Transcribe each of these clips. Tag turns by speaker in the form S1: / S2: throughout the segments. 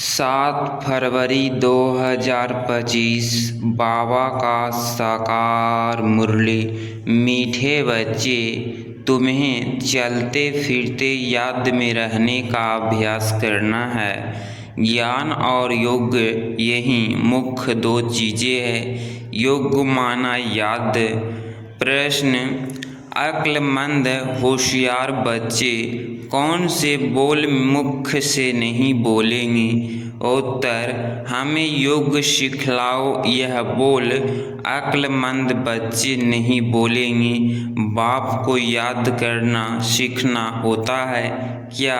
S1: 7 फरवरी 2025 बाबा का साकार मुरली। मीठे बच्चे, तुम्हें चलते फिरते याद में रहने का अभ्यास करना है। ज्ञान और योग यही मुख्य दो चीज़ें हैं। योग माना याद। प्रश्न: अक्लमंद होशियार बच्चे कौन से बोल मुख से नहीं बोलेंगे? उत्तर: हमें योग सिखलाओ, यह बोल अक्लमंद बच्चे नहीं बोलेंगे। बाप को याद करना सीखना होता है क्या?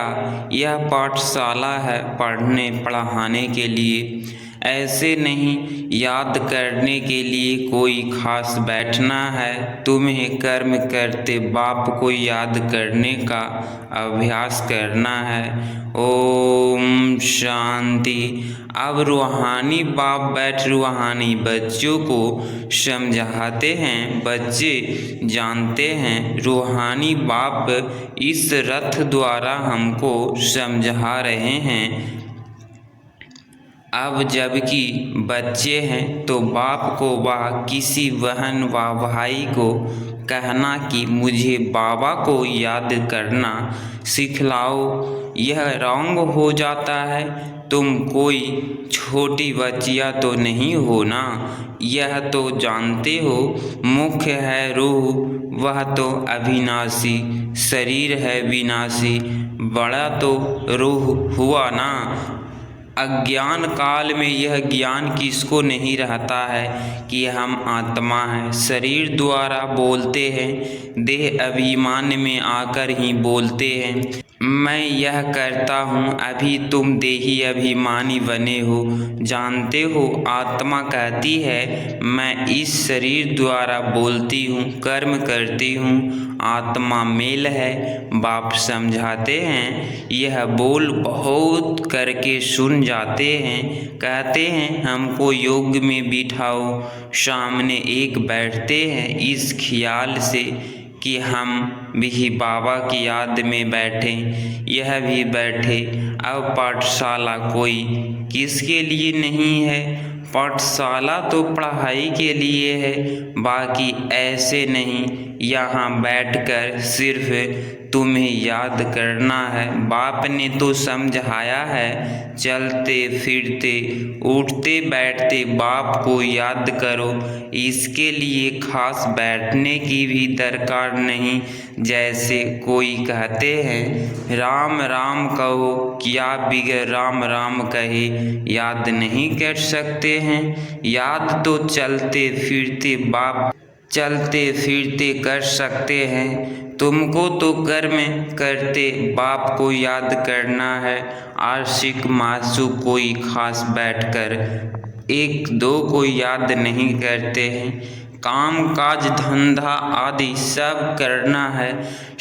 S1: यह पाठशाला है पढ़ने पढ़ाने के लिए, ऐसे नहीं। याद करने के लिए कोई खास बैठना है। तुम्हें कर्म करते बाप को याद करने का अभ्यास करना है। ओम शांति। अब रूहानी बाप बैठ रूहानी बच्चों को समझाते हैं। बच्चे जानते हैं रूहानी बाप इस रथ द्वारा हमको समझा रहे हैं। अब जबकि बच्चे हैं तो बाप को व किसी बहन व भाई को कहना कि मुझे बाबा को याद करना सिखलाओ, यह रॉन्ग हो जाता है। तुम कोई छोटी बच्चियाँ तो नहीं हो ना, यह तो जानते हो। मुख्य है रूह, वह तो अविनाशी, शरीर है विनाशी, बड़ा तो रूह हुआ ना। अज्ञान काल में यह ज्ञान किसको नहीं रहता है कि हम आत्मा हैं। शरीर द्वारा बोलते हैं, देह अभिमान में आकर ही बोलते हैं मैं यह करता हूँ। अभी तुम देही अभिमानी बने हो। जानते हो आत्मा कहती है मैं इस शरीर द्वारा बोलती हूँ, कर्म करती हूँ। आत्मा मेल है। बाप समझाते हैं यह बोल बहुत करके सुन जाते हैं। कहते हैं हमको योग में बिठाओ। सामने एक बैठते हैं इस ख्याल से कि हम भी बाबा की याद में बैठें, यह भी बैठे। अब पाठशाला कोई किसके लिए नहीं है? पाठशाला तो पढ़ाई के लिए है, बाकी ऐसे नहीं। यहाँ बैठकर सिर्फ तुम्हें याद करना है। बाप ने तो समझाया है, चलते फिरते उठते बैठते बाप को याद करो। इसके लिए खास बैठने की भी दरकार नहीं। जैसे कोई कहते हैं राम राम कहो, क्या बिगड़ राम राम कहे याद नहीं कर सकते हैं? याद तो चलते फिरते कर सकते हैं। तुमको तो कर्म करते बाप को याद करना है। आशिक मासूक कोई खास बैठकर एक दो को याद नहीं करते हैं। काम काज धंधा आदि सब करना है।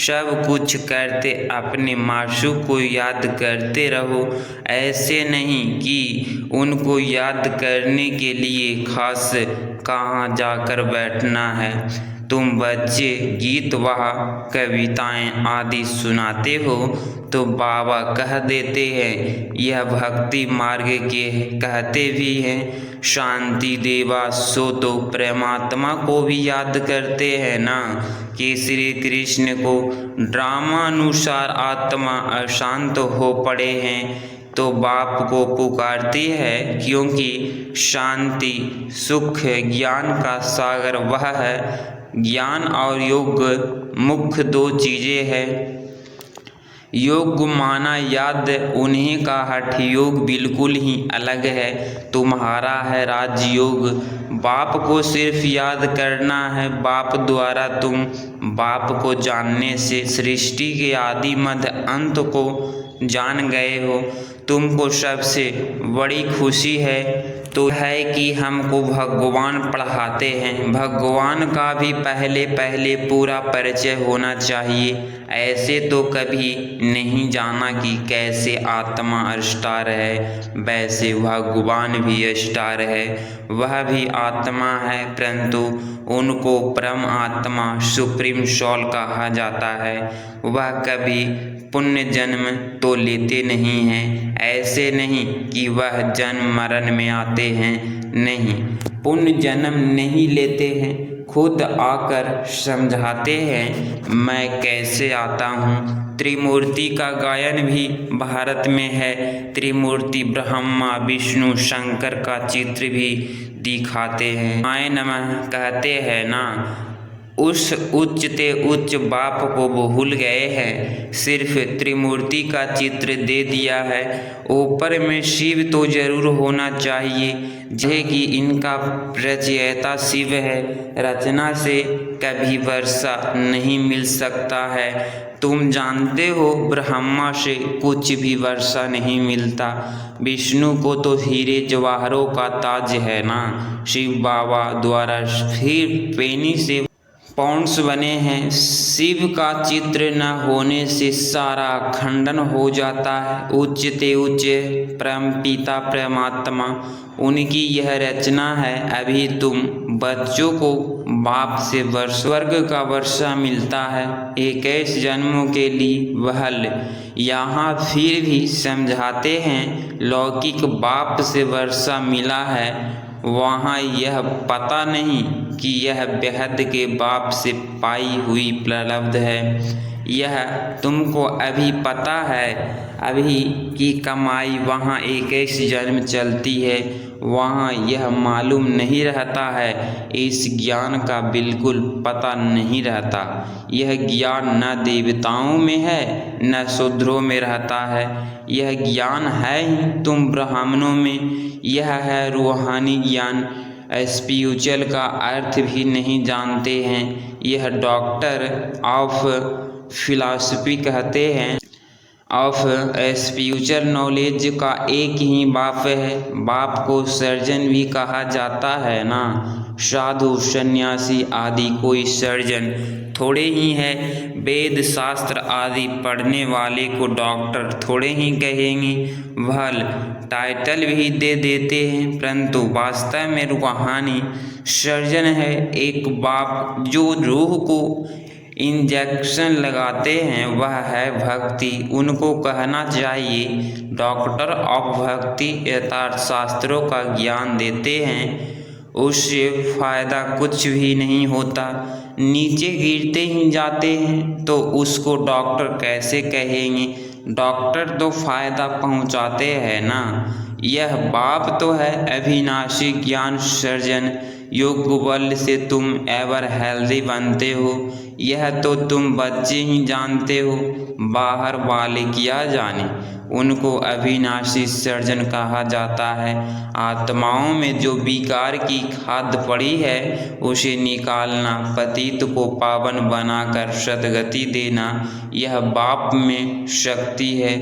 S1: सब कुछ करते अपने मासूक को याद करते रहो। ऐसे नहीं कि उनको याद करने के लिए खास कहाँ जाकर बैठना है। तुम बच्चे गीत व कविताएं आदि सुनाते हो तो बाबा कह देते हैं यह भक्ति मार्ग के कहते भी हैं। शांति देवा सो तो परमात्मा को भी याद करते हैं ना, कि श्री कृष्ण को ड्रामानुसार आत्मा अशांत हो पड़े हैं तो बाप को पुकारती है, क्योंकि शांति सुख ज्ञान का सागर वह है। ज्ञान और योग मुख्य दो चीज़ें हैं। योग माना याद, उन्हीं का हठ योग बिल्कुल ही अलग है। तुम्हारा है राजयोग। बाप को सिर्फ याद करना है। बाप द्वारा तुम बाप को जानने से सृष्टि के आदि मध्य अंत को जान गए हो। तुमको सबसे बड़ी खुशी है तो है कि हमको भगवान पढ़ाते हैं। भगवान का भी पहले पूरा परिचय होना चाहिए। ऐसे तो कभी नहीं जाना कि कैसे आत्मा स्टार है, वैसे भगवान भी स्टार है। वह भी आत्मा है, परंतु उनको परम आत्मा सुप्रीम सोल कहा जाता है। वह कभी पुण्य जन्म तो लेते नहीं हैं। ऐसे नहीं कि वह जन्म मरण में आते हैं, नहीं, पुण्य जन्म नहीं लेते हैं। खुद आकर समझाते हैं मैं कैसे आता हूँ। त्रिमूर्ति का गायन भी भारत में है। त्रिमूर्ति ब्रह्मा विष्णु शंकर का चित्र भी दिखाते हैं। आए नमः कहते हैं ना, उस उच्च ते उच्च बाप को वो भूल गए हैं। सिर्फ त्रिमूर्ति का चित्र दे दिया है। ऊपर में शिव तो जरूर होना चाहिए, जैसे कि इनका रचयिता शिव है। रचना से कभी वर्षा नहीं मिल सकता है। तुम जानते हो ब्रह्मा से कुछ भी वर्षा नहीं मिलता। विष्णु को तो हीरे जवाहरों का ताज है ना। शिव बाबा द्वारा फिर पेनी से पॉन्ड्स बने हैं। शिव का चित्र न होने से सारा खंडन हो जाता है। उच्च ते उच्च परम पिता परमात्मा, उनकी यह रचना है। अभी तुम बच्चों को बाप से स्वर्ग का वर्षा मिलता है 21 जन्मों के लिए वहल। यहाँ फिर भी समझाते हैं लौकिक बाप से वर्षा मिला है। वहाँ यह पता नहीं कि यह बेहद के बाप से पाई हुई उपलब्ध है। यह तुमको अभी पता है। अभी की कमाई वहाँ 21 जन्म चलती है। वहाँ यह मालूम नहीं रहता है। इस ज्ञान का बिल्कुल पता नहीं रहता। यह ज्ञान न देवताओं में है न शूद्रों में रहता है। यह ज्ञान है ही तुम ब्राह्मणों में। यह है रूहानी ज्ञान। स्पिरिचुअल का अर्थ भी नहीं जानते हैं। यह डॉक्टर ऑफ फिलॉसफी कहते हैं। ऑफ स्पिरिचुअल नॉलेज का एक ही बाप है। बाप को सर्जन भी कहा जाता है ना। साधु सन्यासी आदि कोई सर्जन थोड़े ही है। वेद शास्त्र आदि पढ़ने वाले को डॉक्टर थोड़े ही कहेंगे। भल टाइटल भी दे देते हैं, परंतु वास्तव में रूहानी सर्जन है एक बाप जो रूह को इंजेक्शन लगाते हैं। वह है भक्ति। उनको कहना चाहिए डॉक्टर ऑफ भक्ति। यथार्थ शास्त्रों का ज्ञान देते हैं, उससे फायदा कुछ भी नहीं होता। नीचे गिरते ही जाते हैं तो उसको डॉक्टर कैसे कहेंगे। डॉक्टर तो फायदा पहुंचाते हैं ना। यह बाप तो है अविनाशी ज्ञान सर्जन। योग बल से तुम एवर हेल्दी बनते हो, यह तो तुम बच्चे ही जानते हो। बाहर वाले क्या जाने। उनको अविनाशी सर्जन कहा जाता है। आत्माओं में जो विकार की खाद पड़ी है उसे निकालना, पतित को पावन बनाकर सद्गति देना, यह बाप में शक्ति है।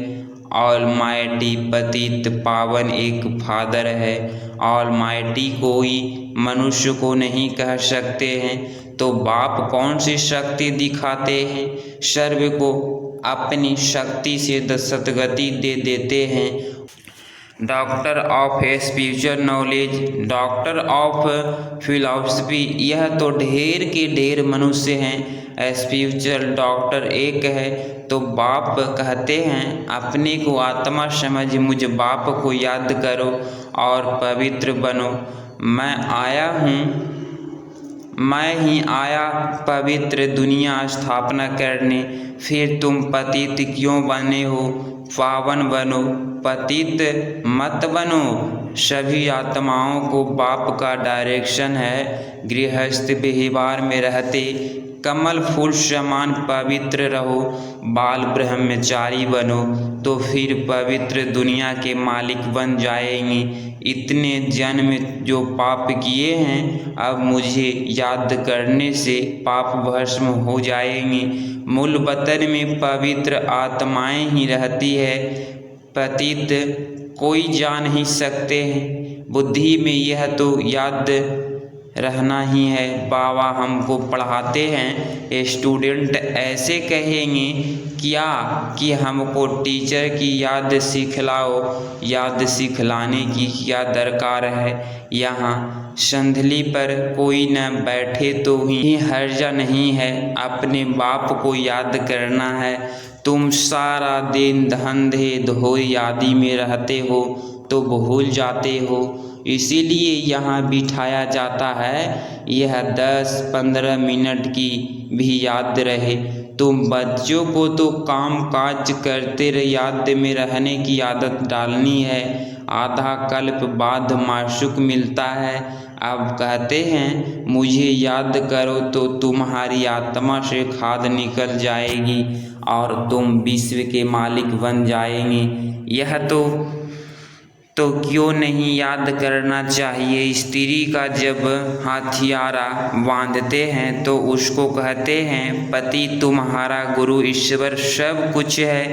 S1: ऑलमाइटी पतित पावन एक फादर है। ऑलमाइटी कोई मनुष्य को नहीं कह सकते हैं, तो बाप कौन सी शक्ति दिखाते हैं। सर्व को अपनी शक्ति से सद्गति दे देते हैं। Doctor of spiritual knowledge, doctor of philosophy, यह तो ढेर के ढेर मनुष्य हैं। स्पिरिचुअल डॉक्टर एक है। तो बाप कहते हैं अपने को आत्मा समझ मुझ बाप को याद करो और पवित्र बनो। मैं आया हूँ, मैं ही आया पवित्र दुनिया स्थापना करने। फिर तुम पतित क्यों बने हो। पावन बनो, पतित मत बनो। सभी आत्माओं को बाप का डायरेक्शन है। गृहस्थ व्यवहार में रहते कमल फूल समान पवित्र रहो। बाल ब्रह्मचारी बनो तो फिर पवित्र दुनिया के मालिक बन जाएंगे। इतने जन्म जो पाप किए हैं अब मुझे याद करने से पाप भस्म हो जाएंगे। मूल वतन में पवित्र आत्माएं ही रहती है। पतित कोई जा नहीं सकते हैं। बुद्धि में यह तो याद रहना ही है। बाबा हमको पढ़ाते हैं, स्टूडेंट ऐसे कहेंगे क्या कि हमको टीचर की याद सिखलाओ। याद सिखलाने की क्या दरकार है। यहाँ संधली पर कोई न बैठे तो ही हर्जा नहीं है। अपने बाप को याद करना है तुम सारा दिन धंधे धोई आदि में रहते हो तो भूल जाते हो, इसीलिए यहाँ बिठाया जाता है, यह 10-15 मिनट की भी याद रहे। तुम बच्चों को तो काम काज करते याद में रहने की आदत डालनी है। आधा कल्प बाद माशूक मिलता है, अब कहते हैं मुझे याद करो तो तुम्हारी आत्मा से खाद निकल जाएगी और तुम विश्व के मालिक बन जाएंगे। यह तो क्यों नहीं याद करना चाहिए। स्त्री का जब हथियारा बांधते हैं तो उसको कहते हैं पति तुम्हारा गुरु ईश्वर सब कुछ है,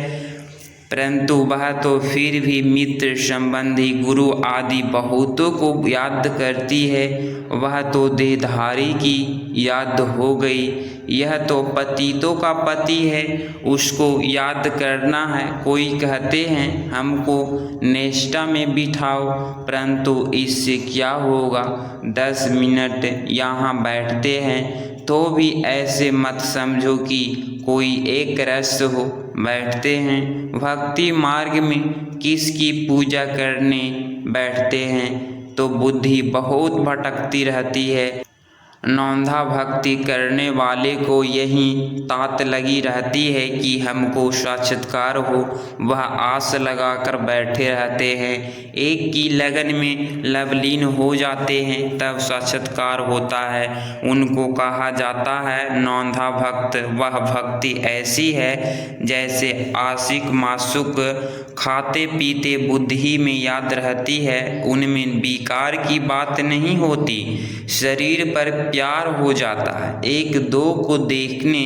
S1: परंतु वह तो फिर भी मित्र संबंधी गुरु आदि बहुतों को याद करती है। वह तो देहधारी की याद हो गई, यह तो पतितों का पति है, उसको याद करना है। कोई कहते हैं हमको निष्ठा में बिठाओ, परंतु इससे क्या होगा। 10 मिनट यहाँ बैठते हैं तो भी ऐसे मत समझो कि कोई एक रस हो। बैठते हैं भक्ति मार्ग में, किसकी पूजा करने बैठते हैं तो बुद्धि बहुत भटकती रहती है। नौंधा भक्ति करने वाले को यही तात लगी रहती है कि हमको साक्षात्कार हो, वह आस लगाकर बैठे रहते हैं। एक की लगन में लवलीन हो जाते हैं तब साक्षात्कार होता है। उनको कहा जाता है नौंधा भक्त। वह भक्ति ऐसी है जैसे आशिक माशूक खाते पीते बुद्धि में याद रहती है, उनमें विकार की बात नहीं होती, शरीर पर प्यार हो जाता है, एक दो को देखने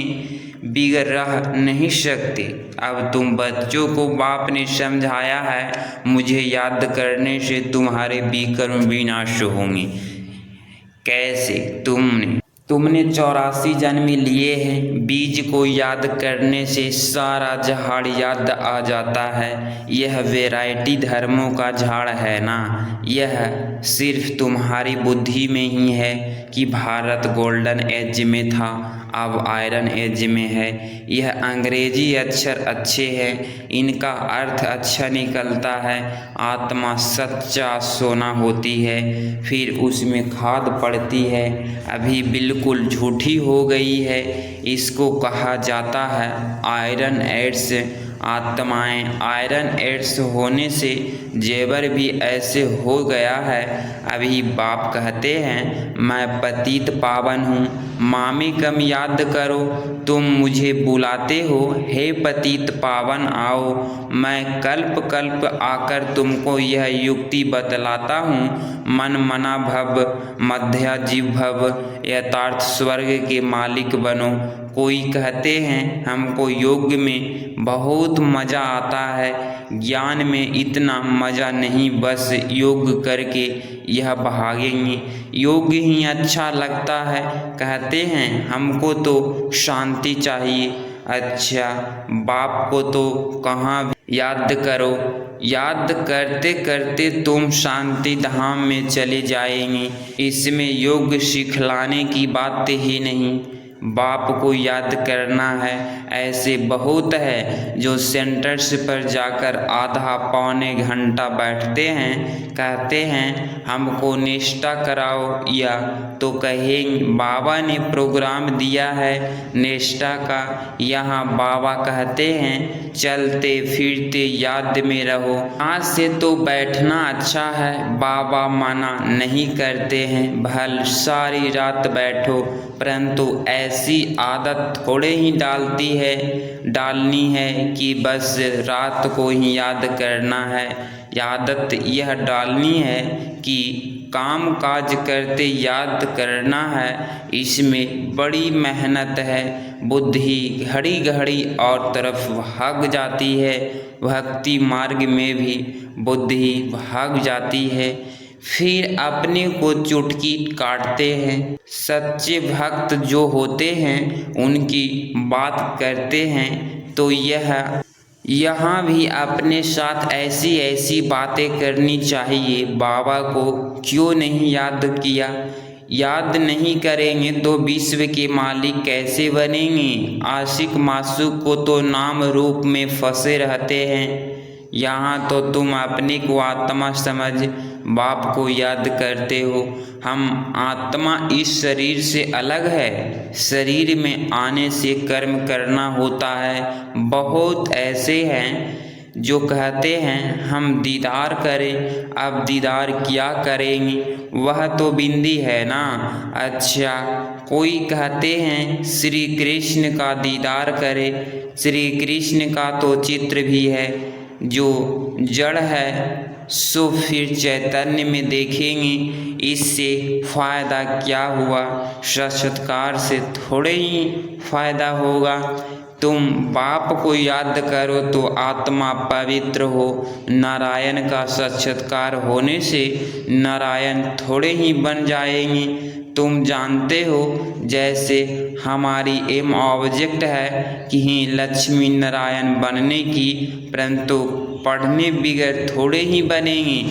S1: बिगड़ रह नहीं सकते। अब तुम बच्चों को बाप ने समझाया है मुझे याद करने से तुम्हारे विकर्म विनाश होंगे। कैसे? तुमने 84 जन्म लिए हैं। बीज को याद करने से सारा झाड़ याद आ जाता है। यह वैरायटी धर्मों का झाड़ है ना, यह सिर्फ तुम्हारी बुद्धि में ही है कि भारत गोल्डन एज में था, अब आयरन एज में है। यह अंग्रेजी अक्षर अच्छे हैं, इनका अर्थ अच्छा निकलता है। आत्मा सच्चा सोना होती है, फिर उसमें खाद पड़ती है, अभी बिल्कुल झूठी हो गई है। इसको कहा जाता है आयरन एड्स। आत्माएं आयरन एड्स होने से जेवर भी ऐसे हो गया है। अभी बाप कहते हैं मैं पतित पावन हूँ, मामी कम याद करो, तुम मुझे बुलाते हो हे पतित पावन आओ। मैं कल्प कल्प आकर तुमको यह युक्ति बतलाता हूँ, मन मना भव मध्या जीव भव, यथार्थ स्वर्ग के मालिक बनो। कोई कहते हैं हमको योग में बहुत मज़ा आता है, ज्ञान में इतना मज़ा नहीं, बस योग करके यह भागेंगे, योग ही अच्छा लगता है। कहते हैं हमको तो शांति चाहिए। अच्छा, बाप को तो कहाँ याद करो, याद करते करते तुम शांति धाम में चले जाएंगे। इसमें योग सिखलाने की बात ही नहीं, बाप को याद करना है। ऐसे बहुत है जो सेंटर्स पर जाकर आधा पौने घंटा बैठते हैं, कहते हैं हमको निष्ठा कराओ, या तो कहेंगे बाबा ने प्रोग्राम दिया है निष्ठा का। यहाँ बाबा कहते हैं चलते फिरते याद में रहो। आज से तो बैठना अच्छा है, बाबा मना नहीं करते हैं, भल सारी रात बैठो, परंतु ऐसी आदत थोड़े ही डालनी है कि बस रात को ही याद करना है। आदत यह डालनी है कि काम काज करते याद करना है। इसमें बड़ी मेहनत है, बुद्धि घड़ी घड़ी और तरफ भाग जाती है। भक्ति मार्ग में भी बुद्धि भाग जाती है, फिर अपने को चुटकी काटते हैं। सच्चे भक्त जो होते हैं उनकी बात करते हैं तो यहाँ भी अपने साथ ऐसी ऐसी बातें करनी चाहिए। बाबा को क्यों नहीं याद किया, याद नहीं करेंगे तो विश्व के मालिक कैसे बनेंगे। आशिक मासूक को तो नाम रूप में फंसे रहते हैं, यहाँ तो तुम अपने को आत्मा समझ बाप को याद करते हो। हम आत्मा इस शरीर से अलग है, शरीर में आने से कर्म करना होता है। बहुत ऐसे हैं जो कहते हैं हम दीदार करें, अब दीदार क्या करेंगे, वह तो बिंदी है ना। अच्छा, कोई कहते हैं श्री कृष्ण का दीदार करें, श्री कृष्ण का तो चित्र भी है, जो जड़ है सो फिर चैतन्य में देखेंगे। इससे फायदा क्या हुआ, साक्षात्कार से थोड़े ही फायदा होगा। तुम बाप को याद करो तो आत्मा पवित्र हो। नारायण का साक्षात्कार होने से नारायण थोड़े ही बन जाएंगे। तुम जानते हो जैसे हमारी एम ऑब्जेक्ट है कि ही लक्ष्मी नारायण बनने की, परंतु पढ़ने बिगैर थोड़े ही बनेंगे।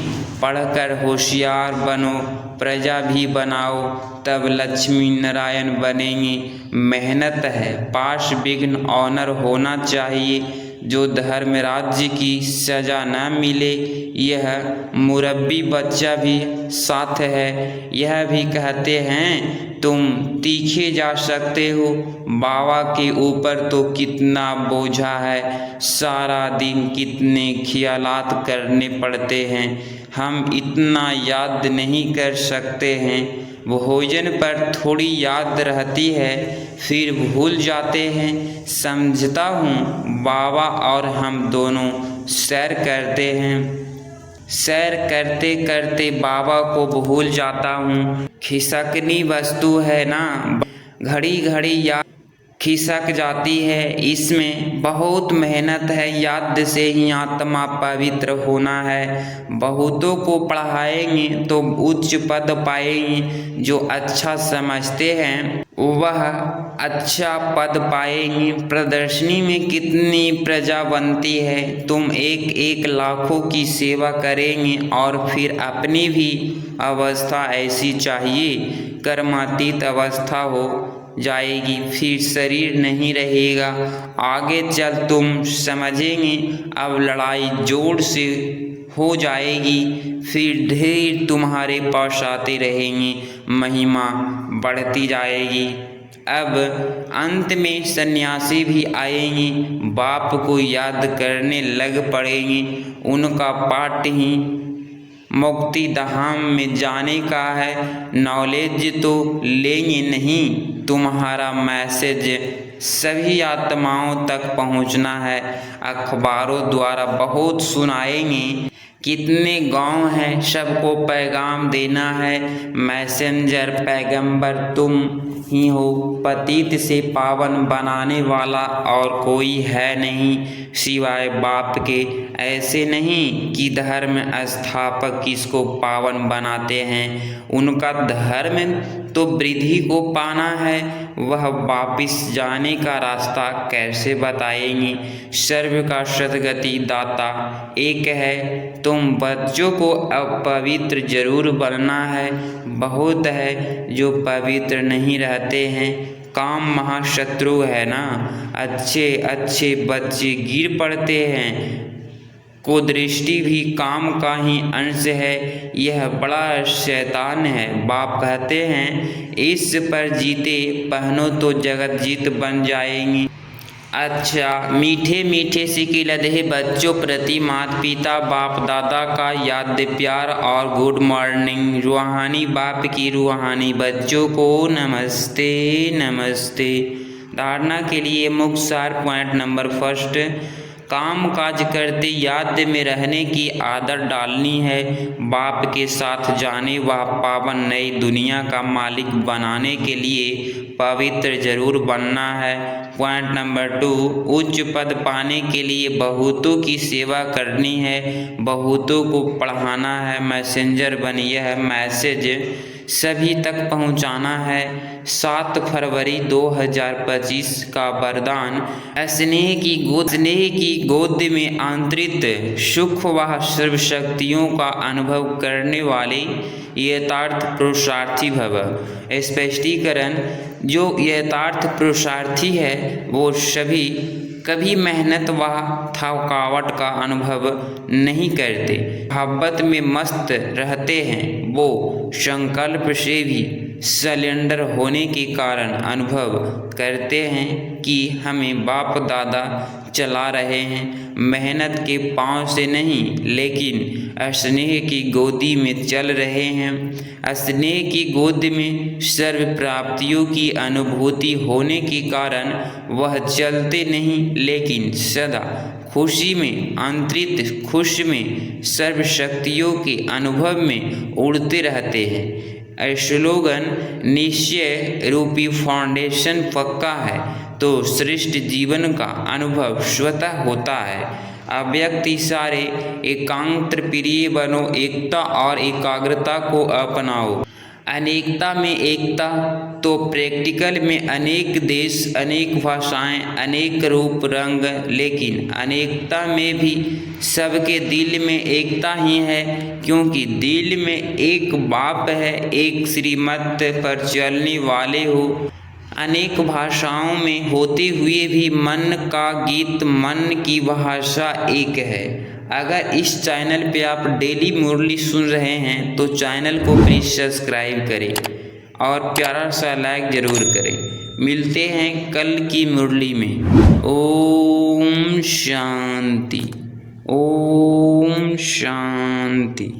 S1: पढ़कर होशियार बनो, प्रजा भी बनाओ, तब लक्ष्मी नारायण बनेंगे। मेहनत है, पास विघ्न ऑनर होना चाहिए, जो धर्म राज्य की सजा न मिले। यह मुरब्बी बच्चा भी साथ है, यह भी कहते हैं तुम तीखे जा सकते हो। बाबा के ऊपर तो कितना बोझा है, सारा दिन कितने ख्यालात करने पड़ते हैं, हम इतना याद नहीं कर सकते हैं। भोजन पर थोड़ी याद रहती है, फिर भूल जाते हैं। समझता हूँ बाबा और हम दोनों सैर करते हैं, सैर करते करते बाबा को भूल जाता हूँ। खिसकनी वस्तु है ना, घड़ी घड़ी याद खिसक जाती है। इसमें बहुत मेहनत है, याद से ही आत्मा पवित्र होना है। बहुतों को पढ़ाएंगे तो उच्च पद पाएंगे, जो अच्छा समझते हैं वह अच्छा पद पाएंगे। प्रदर्शनी में कितनी प्रजा बनती है, तुम एक एक लाखों की सेवा करेंगे और फिर अपनी भी अवस्था ऐसी चाहिए, कर्मातीत अवस्था हो जाएगी, फिर शरीर नहीं रहेगा। आगे चल तुम समझेंगे, अब लड़ाई जोर से हो जाएगी, फिर ढेर तुम्हारे पास आते रहेंगे, महिमा बढ़ती जाएगी। अब अंत में सन्यासी भी आएंगे, बाप को याद करने लग पड़ेंगे। उनका पाठ ही मुक्ति धाम में जाने का है। नॉलेज तो लेंगे नहीं, तुम्हारा मैसेज सभी आत्माओं तक पहुंचना है। अखबारों द्वारा बहुत सुनाएंगे, कितने गांव हैं, सबको पैगाम देना है। मैसेंजर पैगंबर तुम ही हो, पतित से पावन बनाने वाला और कोई है नहीं सिवाय बाप के। ऐसे नहीं कि धर्म स्थापक किसको पावन बनाते हैं, उनका धर्म तो वृद्धि को पाना है, वह वापिस जाने का रास्ता कैसे बताएंगी। सर्व का सद्गति दाता एक है, तुम बच्चों को अपवित्र जरूर बनना है। बहुत है जो पवित्र नहीं रहते हैं, काम महाशत्रु है ना। अच्छे अच्छे बच्चे गिर पड़ते हैं, कुदृष्टि भी काम का ही अंश है, यह बड़ा शैतान है। बाप कहते हैं इस पर जीते पहनो तो जगत जीत बन जाएंगी। अच्छा, मीठे मीठे सिक्के लदे बच्चों प्रति माता पिता बाप दादा का याद प्यार और गुड मॉर्निंग। रूहानी बाप की रूहानी बच्चों को नमस्ते नमस्ते। धारणा के लिए मुख्य सार पॉइंट नंबर फर्स्ट, काम काज करते याद में रहने की आदत डालनी है। बाप के साथ जाने व पावन नई दुनिया का मालिक बनाने के लिए पवित्र जरूर बनना है। पॉइंट नंबर 2, उच्च पद पाने के लिए बहुतों की सेवा करनी है, बहुतों को पढ़ाना है। मैसेंजर बनिए है, मैसेज सभी तक पहुंचाना है। 7 फरवरी 2025 का वरदान। स्नेह की गोद में आंतरिक सुख व सर्वशक्तियों का अनुभव करने वाले यथार्थ पुरुषार्थी भव। स्पष्टीकरण, जो यथार्थ पुरुषार्थी है वो कभी मेहनत व थकावट का अनुभव नहीं करते, मोहब्बत में मस्त रहते हैं। वो संकल्प से भी सिलेंडर होने के कारण अनुभव करते हैं कि हमें बाप दादा चला रहे हैं, मेहनत के पांव से नहीं लेकिन स्नेह की गोदी में चल रहे हैं। स्नेह की गोद में सर्व प्राप्तियों की अनुभूति होने के कारण वह चलते नहीं लेकिन सदा खुशी में, आंतरिक खुश में, सर्व शक्तियों के अनुभव में उड़ते रहते हैं। स्लोगन, निश्चय रूपी फाउंडेशन पक्का है तो श्रेष्ठ जीवन का अनुभव स्वतः होता है। अव्यक्त इशारे, एकांत प्रिय बनो, एकता और एकाग्रता को अपनाओ। अनेकता में एकता तो प्रैक्टिकल में अनेक देश, अनेक भाषाएं, अनेक रूप रंग, लेकिन अनेकता में भी सबके दिल में एकता ही है, क्योंकि दिल में एक बाप है, एक श्रीमत पर चलने वाले हो। अनेक भाषाओं में होते हुए भी मन का गीत, मन की भाषा एक है। अगर इस चैनल पे आप डेली मुरली सुन रहे हैं तो चैनल को प्लीज़ सब्सक्राइब करें और प्यारा सा लाइक ज़रूर करें। मिलते हैं कल की मुरली में। ओम शांति, ओम शांति।